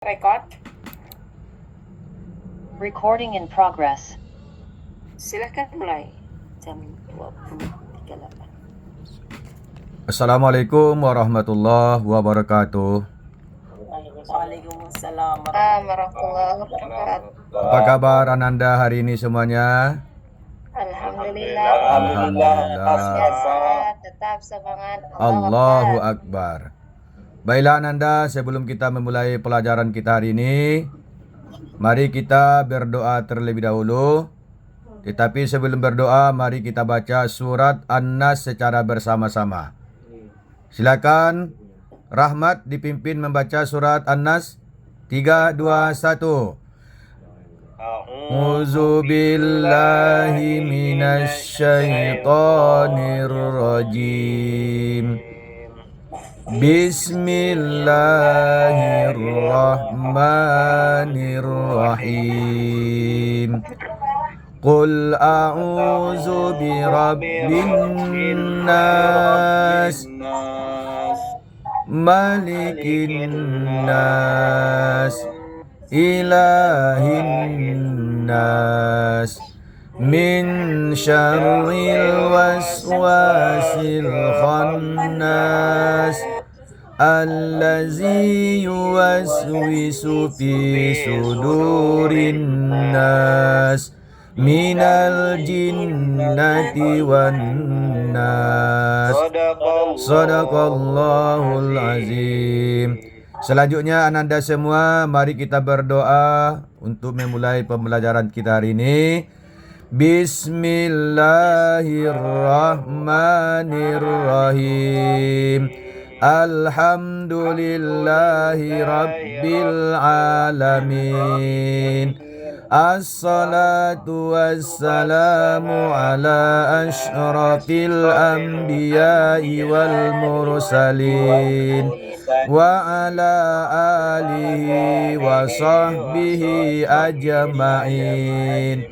Record. Recording in progress. Silakan mulai. Jam 20.38. Assalamualaikum warahmatullahi wabarakatuh. Waalaikumsalam warahmatullahi wabarakatuh. Apa kabar Ananda hari ini semuanya? Alhamdulillah. Alhamdulillah. Sehat, tetap semangat. Allahu Akbar. Baiklah Ananda, sebelum kita memulai pelajaran kita hari ini, mari kita berdoa terlebih dahulu. Tetapi sebelum berdoa, mari kita baca surat An-Nas secara bersama-sama. Silakan Rahmat dipimpin membaca surat An-Nas. 3, 2, 1. A'udzu billahi minasy syaithanir rajim. Bismillahirrahmanirrahim. Qul a'udzu birabbin nas, malikin nas, ilahin nas, min syarril waswasil khannas, allazi yuwaswisu fi sudurin nas, minal jinnati wan nas. Sadaqallahul azim. Selanjutnya Ananda semua, mari kita berdoa untuk memulai pembelajaran kita hari ini. Bismillahirrahmanirrahim. Alhamdulillahi rabbil alamin. Assalatu wassalamu ala asyrafil anbiya'i wal mursalin wa ala alihi wa sahbihi ajma'in.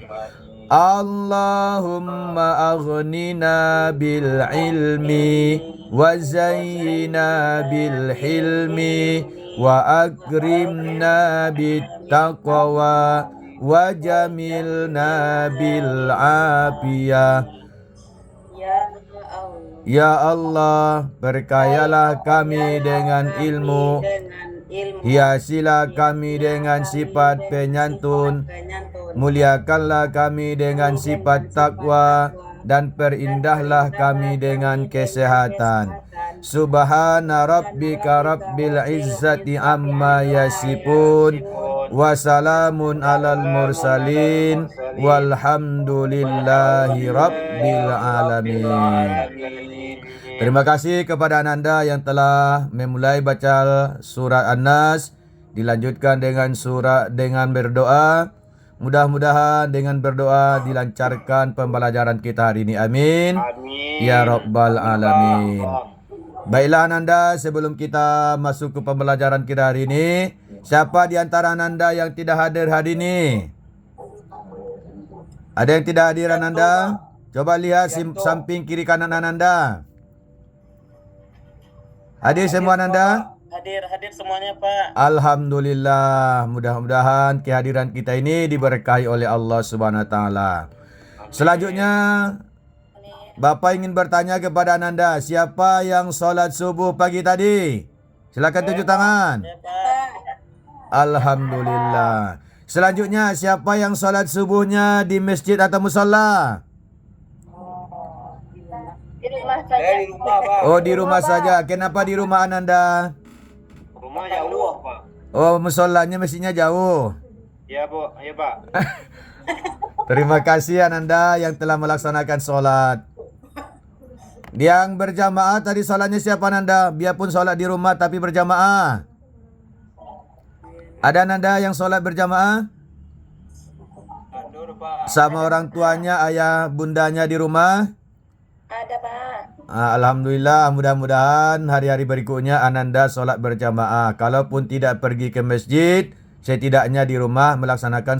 Allahumma aghnina bil ilmi wa zayyina bil hilmi wa akrimna bit taqwa wa jamilna bil afiyah. Ya Allah, berkayalah kami dengan ilmu, hiasilah kami dengan sifat penyantun, muliakanlah kami dengan sifat takwa, dan perindahlah kami dengan kesehatan. Subhana rabbika rabbil izzati amma yasifun, wa salamun alal mursalin, walhamdulillahi rabbil alamin. Terima kasih kepada Ananda yang telah memulai baca surat An-Nas. Dilanjutkan dengan berdoa. Mudah-mudahan dengan berdoa dilancarkan pembelajaran kita hari ini. Amin. Ya Rabbal Alamin. Baiklah Ananda, sebelum kita masuk ke pembelajaran kita hari ini, siapa di antara Ananda yang tidak hadir hari ini? Ada yang tidak hadir Ananda? Coba lihat samping kiri kanan Ananda. Hadir semua Ananda? Hadir semuanya Pak. Alhamdulillah, mudah-mudahan kehadiran kita ini diberkahi oleh Allah Subhanahu wa taala. Selanjutnya Bapak ingin bertanya kepada Ananda, siapa yang sholat subuh pagi tadi? Silakan tunjuk tangan. Alhamdulillah. Selanjutnya, siapa yang sholat subuhnya di masjid atau musalla? Di rumah saja. Oh, di rumah saja. Kenapa di rumah Ananda? Rumah jauh, Pak. Oh, musallanya mestinya jauh. Ya, Bu. Ya, Pak. Terima kasih Ananda yang telah melaksanakan sholat. Yang berjamaah tadi sholatnya siapa Ananda? Biarpun sholat di rumah tapi berjamaah. Ada Ananda yang sholat berjamaah? Sama orang tuanya, ayah, bundanya di rumah? Ada Pak. Alhamdulillah, mudah-mudahan hari-hari berikutnya Ananda sholat berjamaah. Kalaupun tidak pergi ke masjid, setidaknya di rumah melaksanakan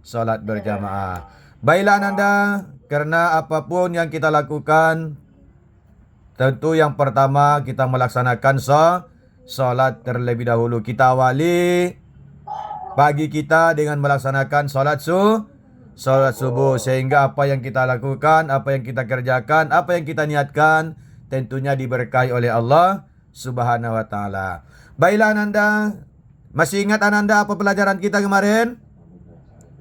sholat berjamaah. Baiklah Ananda, karena apapun yang kita lakukan, tentu yang pertama kita melaksanakan solat terlebih dahulu. Kita awali pagi kita dengan melaksanakan solat subuh, sehingga apa yang kita lakukan, apa yang kita kerjakan, apa yang kita niatkan tentunya diberkahi oleh Allah Subhanahu wa taala. Baiklah Ananda, masih ingat Ananda apa pelajaran kita kemarin?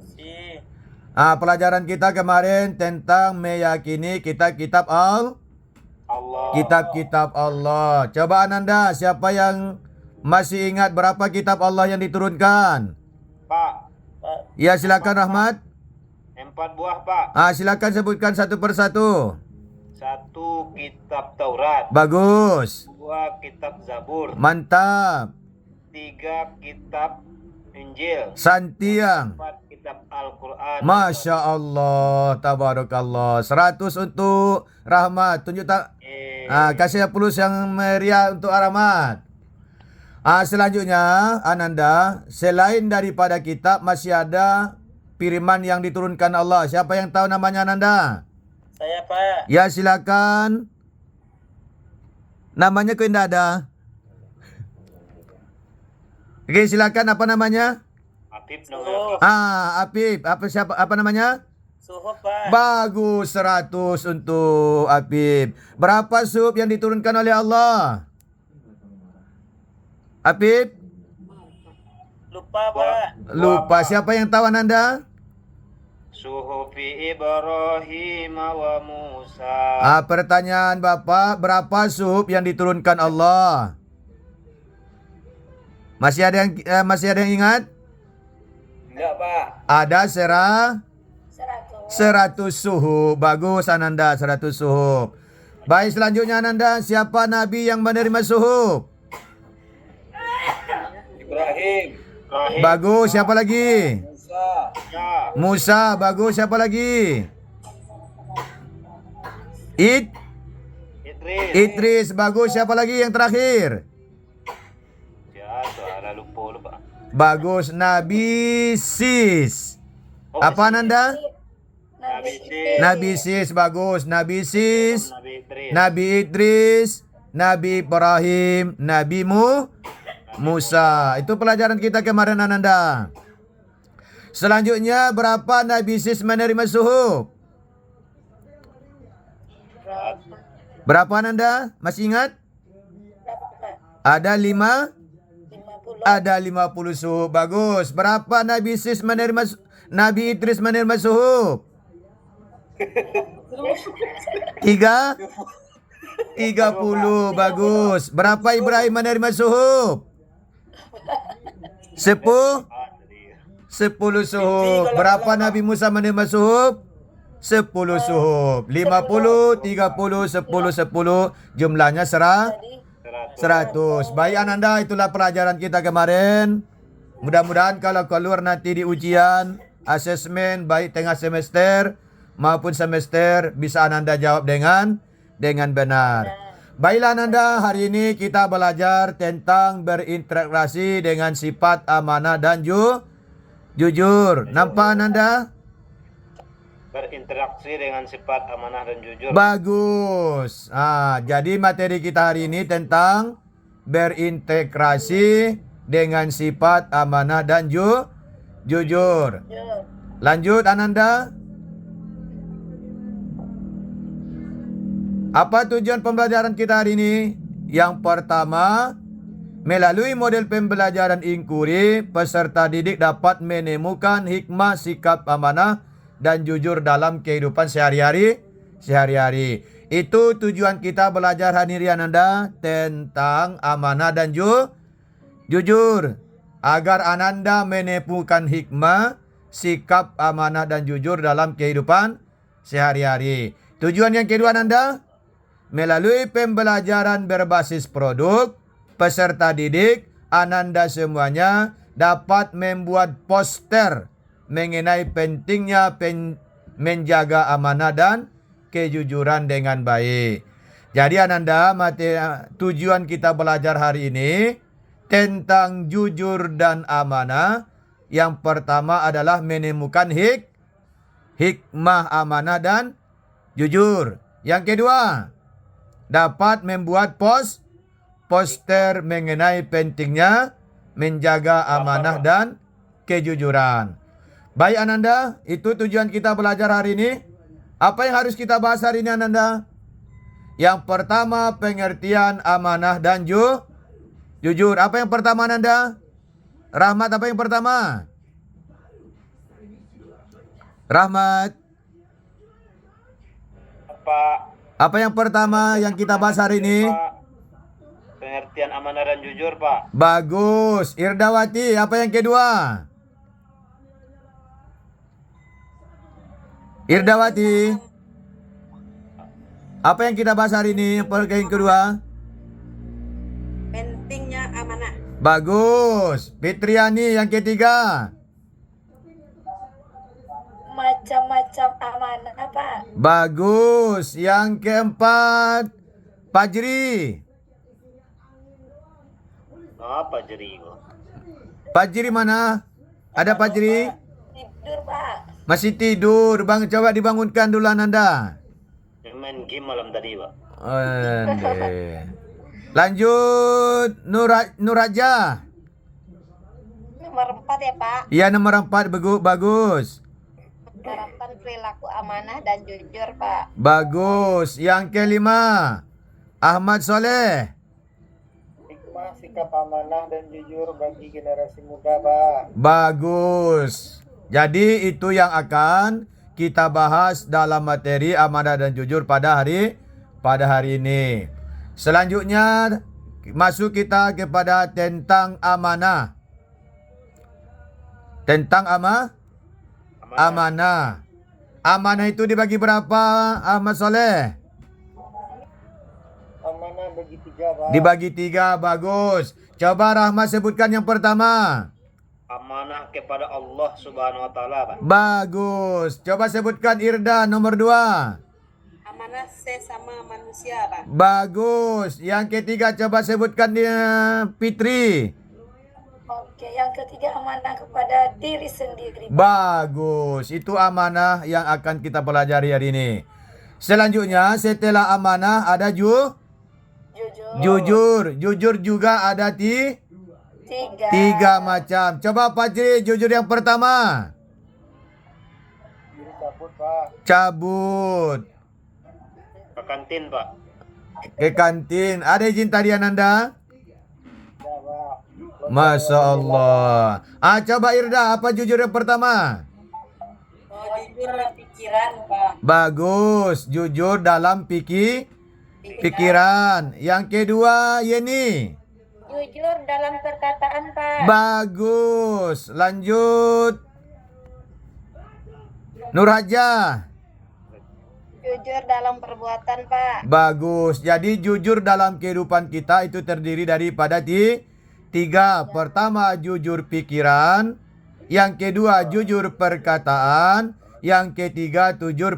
Si. Pelajaran kita kemarin tentang meyakini kitab-kitab Allah. kitab-kitab Allah. Coba Ananda, siapa yang masih ingat berapa kitab Allah yang diturunkan? Pak, Pak. Ya, silakan Rahmat. 4 buah Pak. Silakan sebutkan satu persatu. 1 kitab Taurat, Bagus. 2 kitab Zabur, Mantap. 3 kitab Injil, Santiang. 4 kitab Al-Quran. Masya Allah. Tabarakallah. 100 untuk Rahmat. Tunjuk tak. Kasih plus yang meriah untuk Rahmat. Selanjutnya Ananda, selain daripada kitab masih ada firman yang diturunkan Allah. Siapa yang tahu namanya Ananda? Saya Pak. Ya, silakan. Namanya kau tidak ada. Oke, silakan, apa namanya? Atib Suhuf. Apip. Apa namanya? Suhuf Pak. Bagus, 100 untuk Apip. Berapa suhuf yang diturunkan oleh Allah? Apip? Lupa Pak. Lupa. Siapa yang tahu Ananda? Suhufi Ibrahim wa Musa. Pertanyaan Bapak, berapa suhuf yang diturunkan Allah? Masih ada yang ingat? Enggak Pak. Ada 100 100. suhuf. Bagus Ananda, 100 suhuf. Baik, selanjutnya Ananda, siapa nabi yang menerima suhuf? Ibrahim. Bagus, siapa lagi? Musa. Ya. Musa, bagus, siapa lagi? Idris. Idris, bagus, siapa lagi yang terakhir? Ya, soalnya lupa. Bagus, Nabi Sis. Apa Ananda? Nabi Sis, bagus. Nabi Sis, Nabi Idris. Nabi Idris, Nabi Ibrahim, Nabi Musa. Itu pelajaran kita kemarin Ananda. Selanjutnya, berapa Nabi Sis menerima suhuf? Berapa Ananda? Masih ingat? Ada 50 suhuf. Bagus. Berapa Nabi Nabi Idris menerima suhuf? 30. Bagus. Berapa Ibrahim menerima suhuf? 10 suhuf. Berapa Nabi Musa menerima suhuf? 10 suhuf. 50, 30, 10. Jumlahnya 100. Baik Ananda, itulah pelajaran kita kemarin. Mudah-mudahan kalau keluar nanti di ujian, asesmen baik tengah semester maupun semester bisa Ananda jawab dengan benar. Baiklah Ananda, hari ini kita belajar tentang berinteraksi dengan sifat amanah dan jujur. Nampak Ananda? Berinteraksi dengan sifat amanah dan jujur. Bagus. Jadi materi kita hari ini tentang berintegrasi dengan sifat amanah dan jujur. Lanjut Ananda. Apa tujuan pembelajaran kita hari ini? Yang pertama, melalui model pembelajaran inquiry, peserta didik dapat menemukan hikmah sikap amanah dan jujur dalam kehidupan sehari-hari. Itu tujuan kita belajar hari ini Ananda tentang amanah dan jujur. Agar Ananda menemukan hikmah, sikap amanah dan jujur dalam kehidupan sehari-hari. Tujuan yang kedua Ananda, melalui pembelajaran berbasis produk, peserta didik Ananda semuanya dapat membuat poster mengenai pentingnya menjaga amanah dan kejujuran dengan baik. Jadi Ananda, tujuan kita belajar hari ini tentang jujur dan amanah. Yang pertama adalah menemukan hikmah amanah dan jujur. Yang kedua, dapat membuat poster mengenai pentingnya menjaga amanah dan kejujuran. Baik Ananda, itu tujuan kita belajar hari ini. Apa yang harus kita bahas hari ini Ananda? Yang pertama, pengertian amanah dan jujur. Apa yang pertama Ananda? Rahmat, apa yang pertama? Rahmat. Pak. Apa yang pertama yang kita bahas hari ini? Pak. Pengertian amanah dan jujur, Pak. Bagus. Irdawati, apa yang kedua? Irdawati. Apa yang kita bahas hari ini? Yang kedua? Pentingnya amanah. Bagus. Fitriani, yang ketiga? Macam-macam amanah, Pak. Bagus. Yang keempat? Fajri. Apa jeri kok? Fajri mana? Ada Fajri? Tidur, Pak. Masih tidur. Bang, coba dibangunkan dulu Ananda. Main game malam tadi, Pak. Ande. Lanjut Nuraja. Nomor 4 ya, Pak. Iya nomor 4 bagus. Harapan perilaku amanah dan jujur, Pak. Bagus. Yang kelima Ahmad Soleh. Hikmah sikap amanah dan jujur bagi generasi muda, Pak. Bagus. Jadi itu yang akan kita bahas dalam materi amanah dan jujur pada hari ini. Selanjutnya masuk kita kepada tentang amanah. Tentang amanah. Amanah itu dibagi berapa, Ahmad Soleh? Amanah bagi 3, Pak. Dibagi 3, bagus. Coba Rahmat sebutkan yang pertama. Amanah kepada Allah Subhanahu wa taala, Pak. Bagus. Coba sebutkan Irda nomor 2. Amanah sesama manusia, Pak. Bagus. Yang ketiga coba sebutkan dia Fitri. Oke, yang ketiga amanah kepada diri sendiri. Bagus. Itu amanah yang akan kita pelajari hari ini. Selanjutnya setelah amanah ada Jujur. jujur. Jujur juga ada 3 macam. Coba Fajri jujur yang pertama. Jadi cabut, Pak. Cabut. Ke kantin, Pak. Ke kantin. Ada izin tarian Anda? Ya, Pak. Masya Allah. Coba Irda, apa jujur yang pertama? Jujur pikiran, Pak. Bagus. Jujur dalam pikiran. Yang kedua, Yeni. Jujur dalam perkataan, Pak. Bagus. Lanjut. Nurhaja. Jujur dalam perbuatan, Pak. Bagus. Jadi jujur dalam kehidupan kita itu terdiri daripada 3. Pertama, jujur pikiran. Yang kedua, jujur perkataan. Yang ketiga, jujur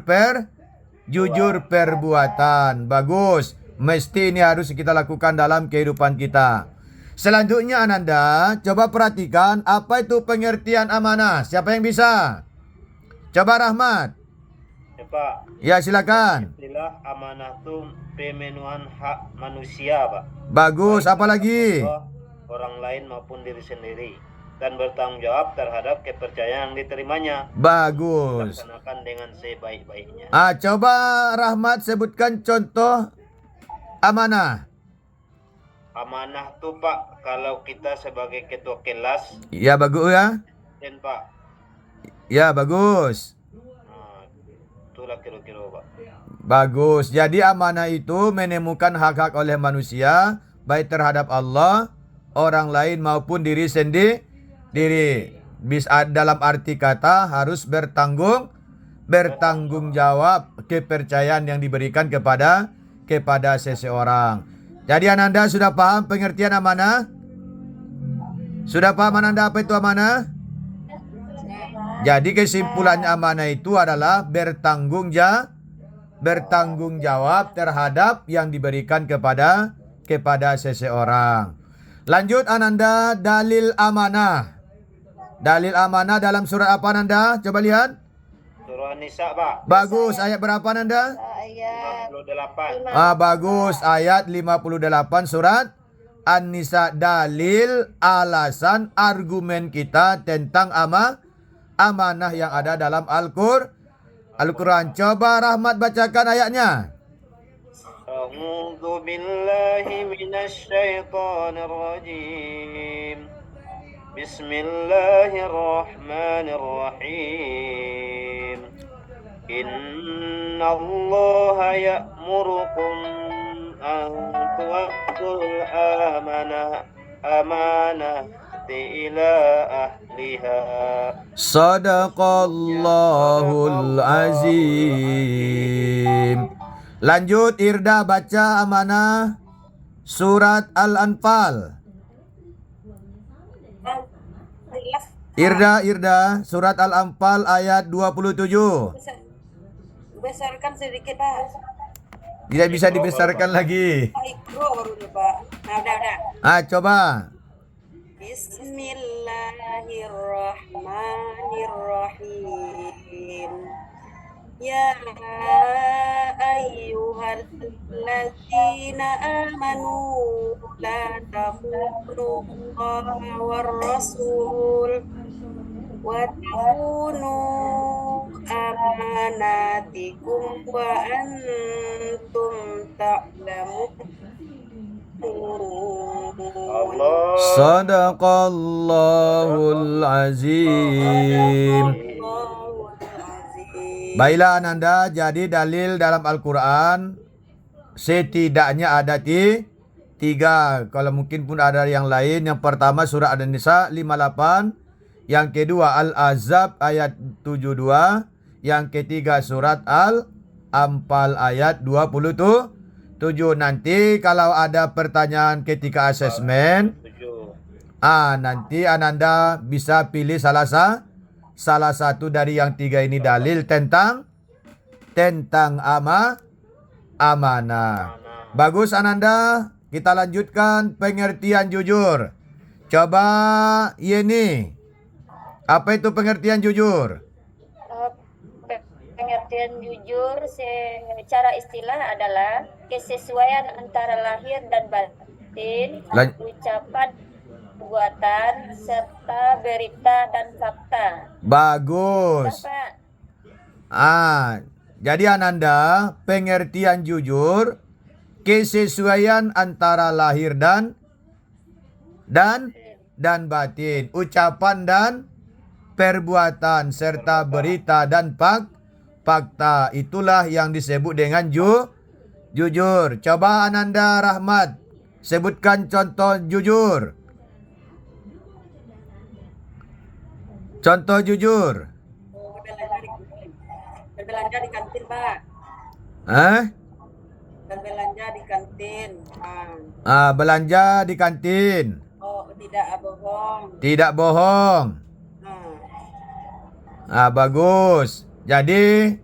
perbuatan. Bagus. Mesti ini harus kita lakukan dalam kehidupan kita. Selanjutnya Ananda, coba perhatikan apa itu pengertian amanah. Siapa yang bisa? Coba Rahmat. Ya, Pak. Ya silakan. Istilah amanah itu pemenuhan hak manusia, Pak. Bagus, apa lagi? Orang lain maupun diri sendiri, dan bertanggung jawab terhadap kepercayaan yang diterimanya. Bagus. Laksanakan dengan sebaik-baiknya. Coba Rahmat sebutkan contoh amanah. Amanah tuh, Pak, kalau kita sebagai ketua kelas, Ya bagus ya. dan Pak, Ya bagus. nah, itulah kira-kira, Pak. Bagus. Jadi amanah itu menemukan hak-hak oleh manusia baik terhadap Allah, orang lain maupun diri sendiri. Bisa dalam arti kata harus bertanggung jawab kepercayaan yang diberikan kepada seseorang. Jadi Ananda sudah paham pengertian amanah? Sudah paham Ananda apa itu amanah? Jadi kesimpulannya amanah itu adalah bertanggung jawab terhadap yang diberikan kepada seseorang. Lanjut Ananda, dalil amanah. Dalil amanah dalam surat apa Ananda? Coba lihat. Surah Nisa, Pak. Bagus, ayat berapa Ananda? Ayat 58. Bagus, ayat 58 surat An-Nisa dalil, alasan, argumen kita tentang amanah yang ada dalam Al-Quran. Coba Rahmat bacakan ayatnya. A'udzu billahi minasy syaithanir rajim. Bismillahirrahmanirrahim. Inna Allaha ya'murukum an tu'addul amanati ila ahliha. Sadaqallahul azim. Lanjut Irda baca amanah surat Al-Anfal. Irda surat Al-Anfal ayat 27. Besarkan sedikit, Pak. Tidak bisa dibesarkan lagi. Mikro baru nih, Pak. Nah, udah. Coba. Bismillahirrahmanirrahim. Ya ayyuhalladzina amanu la taqulu Allah war rasul wa takunu amanatikum wa antum ta'lamun. Allah. Sadaqallahul azim. Baiklah Ananda, jadi dalil dalam Al-Quran setidaknya ada tiga. Kalau mungkin pun ada yang lain. Yang pertama surah An-Nisa 58. Yang kedua Al-Ahzab ayat 72. Yang ketiga surat Al-Anfal ayat 27. Nanti kalau ada pertanyaan ketika asesmen, nanti Ananda bisa pilih salah satu dari yang tiga ini dalil tentang amanah. Bagus Ananda, kita lanjutkan pengertian jujur. Coba Yeni, apa itu pengertian jujur? Pengertian jujur secara istilah adalah kesesuaian antara lahir dan batin, ucapan, perbuatan, serta berita dan fakta. Bagus. Bapak. Jadi Ananda, pengertian jujur kesesuaian antara lahir dan batin, ucapan dan perbuatan serta berita dan fakta. Itulah yang disebut dengan jujur. Coba Ananda Rahmat sebutkan contoh jujur. Contoh jujur. Berbelanja di kantin, Pak. Berbelanja di kantin. Belanja di kantin. Oh, tidak bohong. Tidak bohong. Bagus. Jadi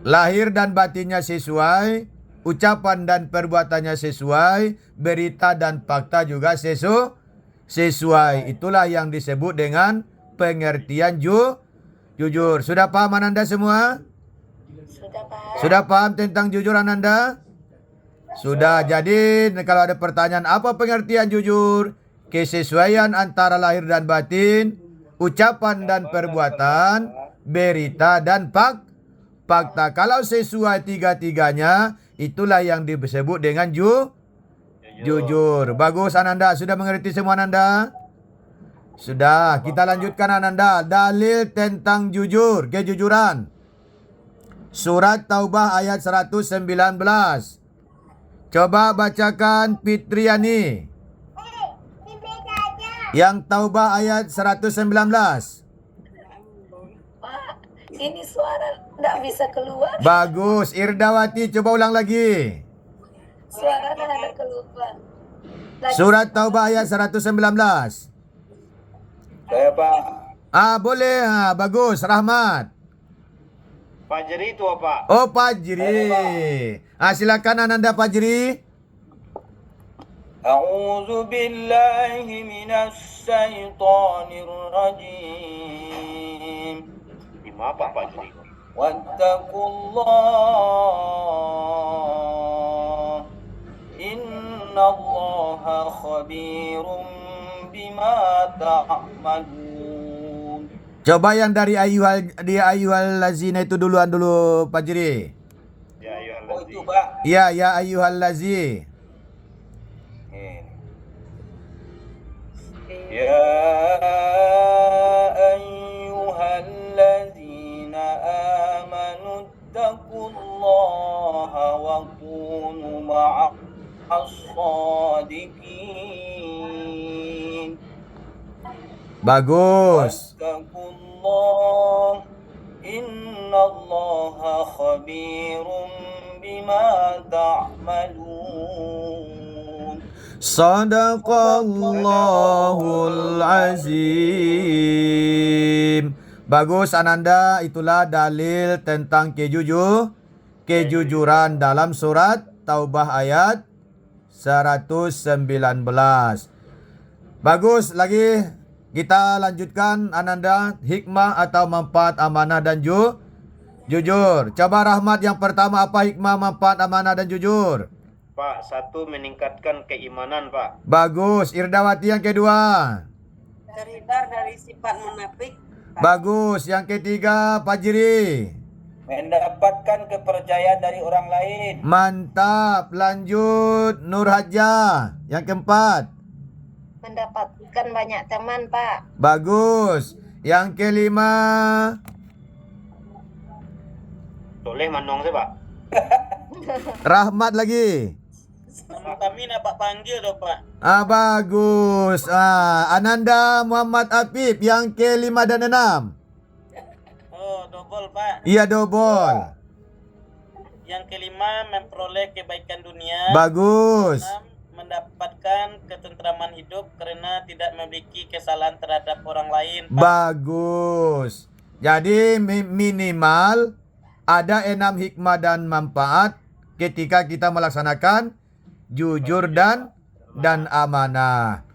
lahir dan batinnya sesuai, ucapan dan perbuatannya sesuai, berita dan fakta juga sesuai. Itulah yang disebut dengan pengertian jujur. Sudah paham Ananda semua? Sudah, Pak. Sudah paham tentang jujur Ananda? Sudah. Jadi kalau ada pertanyaan apa pengertian jujur? Kesesuaian antara lahir dan batin, ucapan dan perbuatan, berita dan fakta. Kalau sesuai tiga-tiganya, itulah yang disebut dengan jujur. Bagus Ananda, sudah mengerti semua Ananda? Sudah, kita lanjutkan Ananda. Dalil tentang jujur, kejujuran. Surat Taubah ayat 119. Coba bacakan Fitriani. Yang Taubah ayat 119. Pak, ini suara tidak bisa keluar. Bagus, Irdawati coba ulang lagi. Suara tidak ada keluar. Surat Taubah ayat 119. Saya Pak. Boleh. Bagus, Rahmat. Fajri itu apa? Oh, Fajri. Silakan Ananda Fajri. A'udzu billahi minasy syaithanir rajim. Lima apa Fajri? Wattaqullah. Inna Innallaha khabirum bima ta'malun. Coba yang dari ayyuhal lazina itu duluan dulu Pak Jiri. Ya Oh ayyuhallazina. itu Pak. Ya, ya ayyuhal lazi. Ya ayyuhalladzina amanu taqullaha wa kunu ma'as shadiqin. Bagus. Wattaqullah innallaha khabirum bima ta'malun. Sadaqallahul azim. Bagus Ananda, itulah dalil tentang kejujuran dalam surat Taubah ayat 119. Bagus, lagi kita lanjutkan Ananda, hikmah atau manfaat amanah dan jujur. Coba Rahmat yang pertama, apa hikmah, manfaat amanah dan jujur? Pak, satu meningkatkan keimanan, Pak. Bagus. Irdawati yang kedua. Terhindar dari sifat munafik. Bagus. Yang ketiga Pak Jiri. Mendapatkan kepercayaan dari orang lain. Mantap. Lanjut Nur Hajah. Yang keempat. Mendapatkan banyak teman, Pak. Bagus. Yang kelima. Boleh manong sih, Pak. Rahmat lagi. Kami dapat panggil dong Pak. Bagus. Ananda Muhammad Afif yang ke-5 dan 6. Oh double Pak. Iya double. Yang kelima memperoleh kebaikan dunia. Bagus. Mendapatkan ketentraman hidup karena tidak memiliki kesalahan terhadap orang lain. Bagus. Jadi minimal ada 6 hikmah dan manfaat ketika kita melaksanakan jujur dan amanah.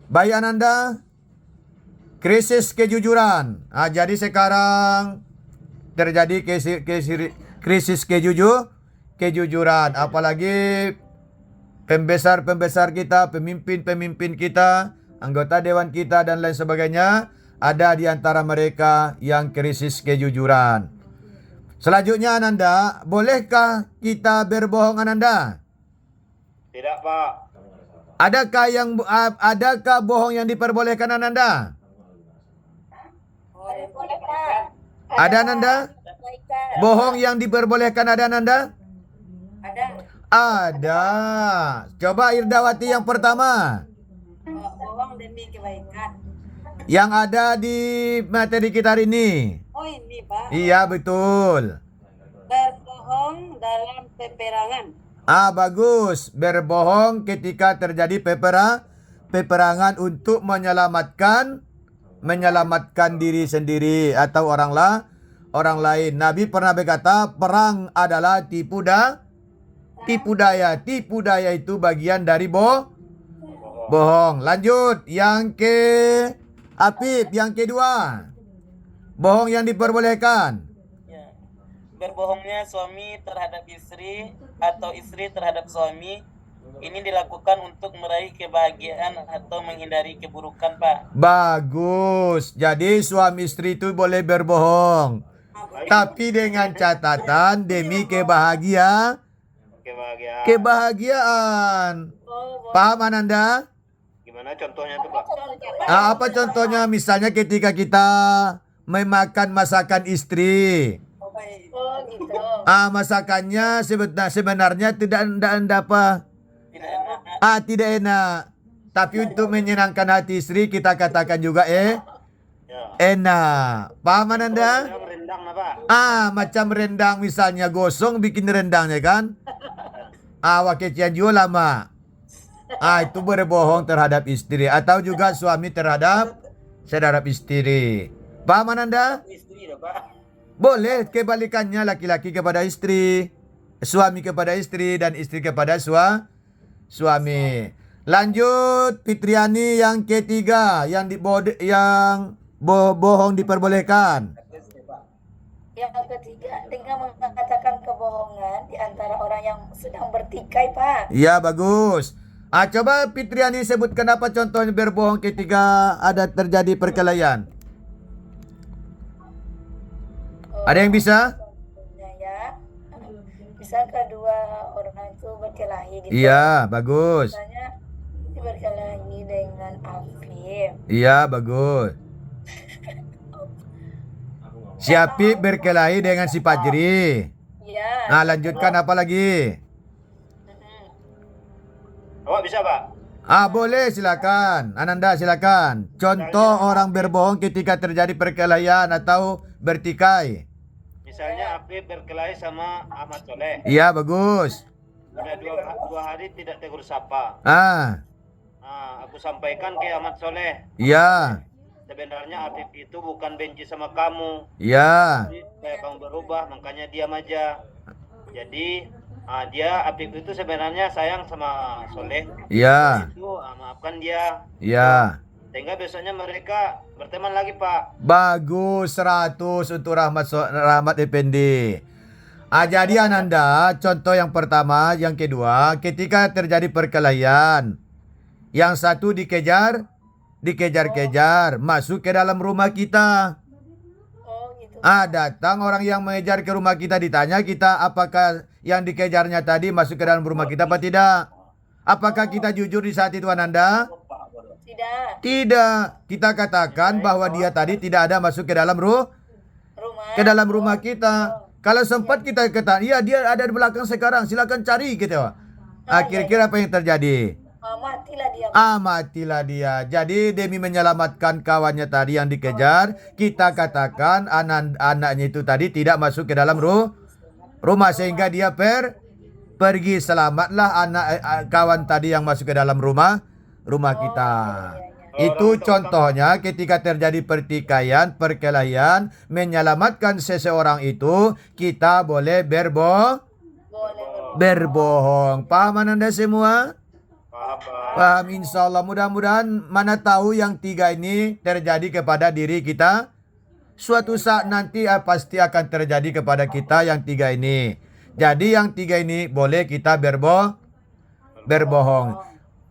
Baik Ananda, krisis kejujuran. Jadi sekarang terjadi krisis kejujuran. Apalagi pembesar kita, pemimpin kita, anggota dewan kita dan lain sebagainya, ada di antara mereka yang krisis kejujuran. Selanjutnya Ananda, bolehkah kita berbohong Ananda? Tidak, Pak. Adakah bohong yang diperbolehkan Ananda? Boleh, Pak. Ada Ananda? Bohong yang diperbolehkan ada Ananda? Ada. Ada. Coba Irdawati yang pertama. Bohong demi kebaikan. Yang ada di materi kita hari ini. Oh ini Pak. Iya betul. Berbohong dalam peperangan. Bagus. Berbohong ketika terjadi peperangan untuk menyelamatkan diri sendiri atau orang lain. Nabi pernah berkata, perang adalah tipu daya. Tipu daya itu bagian dari bohong. Lanjut yang Apip yang kedua. Bohong yang diperbolehkan. Berbohongnya suami terhadap istri atau istri terhadap suami ini dilakukan untuk meraih kebahagiaan atau menghindari keburukan, Pak. Bagus. Jadi suami istri itu boleh berbohong. Tapi dengan catatan demi kebahagiaan. Paham Ananda? Gimana contohnya tuh, Pak? Apa contohnya? Misalnya ketika kita memakan masakan istri. Oh, gitu. Masakannya sebenarnya tidak apa? Tidak enak. Tapi untuk menyenangkan hati istri kita katakan juga enak. Paham Ananda? Rendang, Pak. Macam rendang misalnya gosong bikin rendangnya kan? Wakecian juga lama. Itu berbohong terhadap istri atau juga suami terhadap istri. Paham Ananda? Istri dong Pak. Boleh kebalikannya, laki-laki kepada istri, suami kepada istri, dan istri kepada suami. Lanjut Fitriani yang ketiga, yang bohong diperbolehkan. Yang ketiga, dengan mengatakan kebohongan di antara orang yang sedang bertikai, Pak. Ya bagus. Coba Fitriani sebutkan apa contohnya berbohong ketika ada terjadi perkelahian. Ada yang bisa? Contohnya ya, bisa kedua orang itu berkelahi gitu. Iya, bagus. Misalnya berkelahi dengan Afif. Iya, bagus. Si Apip berkelahi dengan si Fajri. Iya. Nah, lanjutkan apa lagi? Awak bisa, Pak? Boleh, silakan. Ananda, silakan. Contoh orang berbohong ketika terjadi perkelahian atau bertikai. Misalnya Apip berkelahi sama Ahmad Soleh. Iya, bagus. Sudah dua hari tidak tegur sapa. Aku sampaikan ke Ahmad Soleh. Iya. Sebenarnya Apip itu bukan benci sama kamu. Iya. Jadi, supaya kamu berubah, makanya diam aja. Jadi Apip itu sebenarnya sayang sama Soleh. Iya. Itu maafkan dia. Iya. Sehingga besoknya mereka berteman lagi, Pak. Bagus, 100 untuk Rahmat Effendi. Jadi Ananda, contoh yang pertama, yang kedua, ketika terjadi perkelahian, yang satu dikejar-kejar, masuk ke dalam rumah kita. Oh gitu. Datang orang yang mengejar ke rumah kita, ditanya kita apakah yang dikejarnya tadi masuk ke dalam rumah kita apa tidak? Apakah kita jujur di saat itu Ananda? Tidak. Tidak. Kita katakan bahwa dia tadi tidak ada masuk ke dalam rumah kita. Kalau sempat kita katakan, iya dia ada di belakang sekarang, silakan cari gitu. Kira-kira apa yang terjadi? Matilah dia. Matilah dia. Jadi demi menyelamatkan kawannya tadi yang dikejar, kita katakan anaknya itu tadi tidak masuk ke dalam rumah sehingga dia pergi. Selamatlah kawan tadi yang masuk ke dalam rumah kita. Itu contohnya ketika terjadi pertikaian, perkelahian, menyelamatkan seseorang itu, kita boleh berbohong. Paham Anda semua? Paham, insya Allah. Mudah-mudahan mana tahu yang tiga ini terjadi kepada diri kita. Suatu saat nanti pasti akan terjadi kepada kita yang tiga ini. Jadi yang tiga ini boleh kita berbohong.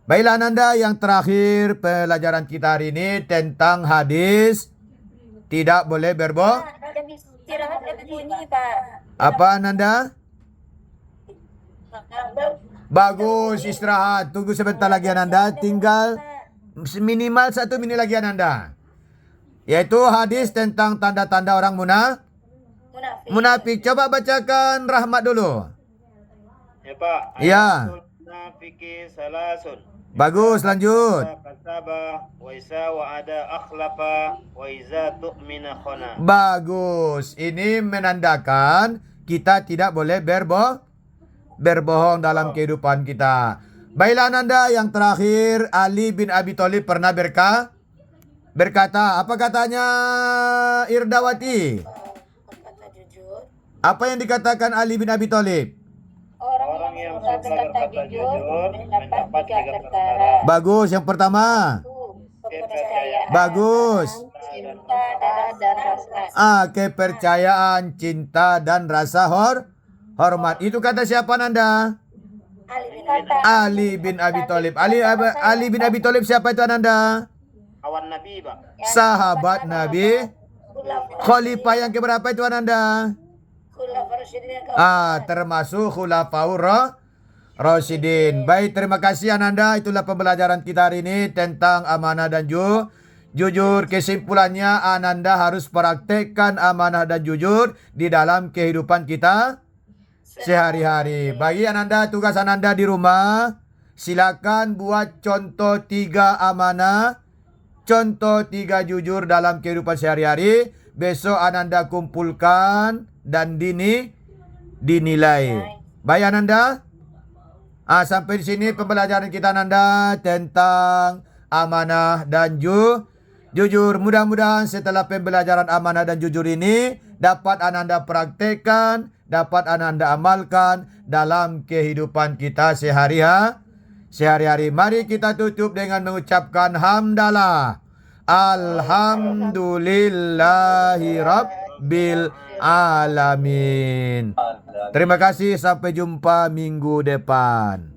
Baiklah Ananda, yang terakhir pelajaran kita hari ini tentang hadis tidak boleh berbohong. Istirahat bunyi, Pak. Apa Ananda? Bagus, istirahat. Tunggu sebentar lagi Ananda. Tinggal minimal 1 menit lagi Ananda. Yaitu hadis tentang tanda-tanda orang munafik. Coba bacakan Rahmat dulu. Ya, Pak. Ya. Munafiki salasun. Bagus, lanjut. Kasaba wa isa wa ada akhlafa wa iza tu'mina khana. Bagus. Ini menandakan kita tidak boleh berbohong dalam kehidupan kita. Baiklah Ananda, yang terakhir, Ali bin Abi Thalib pernah berkata, apa katanya Irdawati? Kata jujur. Apa yang dikatakan Ali bin Abi Thalib? Orang yang suka berkata jujur mendapat 3 perkara. Bagus, yang pertama. Kepercayaan, Bagus. Cinta dan rasa. Kepercayaan, cinta, dan rasa hormat. Itu kata siapa Nanda? Ali bin Abi Thalib. Ali bin Abi Thalib siapa itu Ananda? Kawan Nabi, Pak. Sahabat Nabi. Khalifah yang keberapa itu Ananda? Termasuk Khulafaur Rasyidin. Baik, terima kasih Ananda. Itulah pembelajaran kita hari ini tentang amanah dan jujur. Kesimpulannya, Ananda harus praktekkan amanah dan jujur di dalam kehidupan kita sehari-hari. Bagi Ananda, tugas Ananda di rumah, silakan buat contoh 3 amanah, contoh 3 jujur dalam kehidupan sehari-hari. Besok Ananda kumpulkan dan dinilai. Baik Ananda? Sampai di sini pembelajaran kita Ananda tentang amanah dan jujur. Mudah-mudahan setelah pembelajaran amanah dan jujur ini dapat Ananda praktekkan, dapat Ananda amalkan dalam kehidupan kita sehari-hari. Mari kita tutup dengan mengucapkan hamdalah. Alhamdulillahi Rabbil Alamin. Terima kasih, sampai jumpa minggu depan.